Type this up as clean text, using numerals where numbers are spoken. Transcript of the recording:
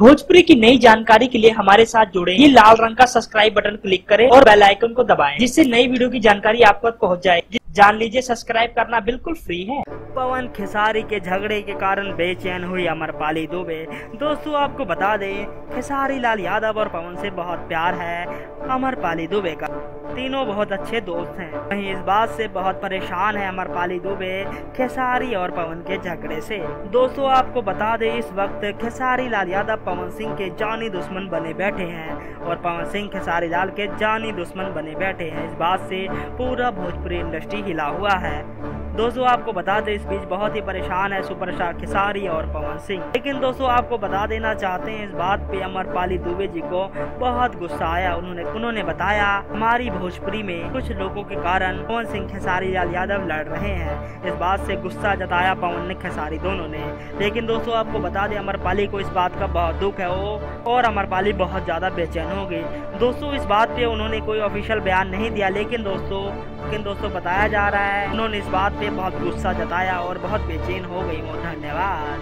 भोजपुरी की नई जानकारी के लिए हमारे साथ जुड़े। ये लाल रंग का सब्सक्राइब बटन क्लिक करें और बेल आइकन को दबाएं, जिससे नई वीडियो की जानकारी आप तक पहुंच जाए। जान लीजिए, सब्सक्राइब करना बिल्कुल फ्री है। पवन खेसारी के झगड़े के कारण बेचैन हुई अमरपाली दुबे। दोस्तों, आपको बता दें, खेसारी लाल यादव और पवन से बहुत प्यार है अमरपाली दुबे का। तीनों बहुत अच्छे दोस्त हैं। वहीं इस बात से बहुत परेशान है अमरपाली दुबे खेसारी और पवन के झगड़े से। दोस्तों, आपको बता दें, इस वक्त खेसारी लाल यादव पवन सिंह के जानी दुश्मन बने बैठे हैं और पवन सिंह खेसारी लाल के जानी दुश्मन बने बैठे हैं। इस बात से पूरा भोजपुरी इंडस्ट्री हिला हुआ है। दोस्तों, आपको बता दें, इस बीच बहुत ही परेशान है सुपरस्टार खेसारी और पवन सिंह। लेकिन दोस्तों, आपको बता देना चाहते हैं, इस बात पे अमरपाली दुबे जी को बहुत गुस्सा आया। उन्होंने बताया, हमारी भोजपुरी में कुछ लोगों के कारण पवन सिंह खेसारी लाल यादव लड़ रहे हैं। इस बात से गुस्सा जताया पवन ने, खेसारी दोनों ने। लेकिन दोस्तों, आपको बता दें, अमरपाली को इस बात का बहुत दुख है और अमरपाली बहुत ज्यादा बेचैन हो गई। दोस्तों, इस बात पे उन्होंने कोई ऑफिशियल बयान नहीं दिया, लेकिन दोस्तों बताया जा रहा है उन्होंने इस बात पे बहुत गुस्सा जताया और बहुत बेचैन हो गई वो। धन्यवाद।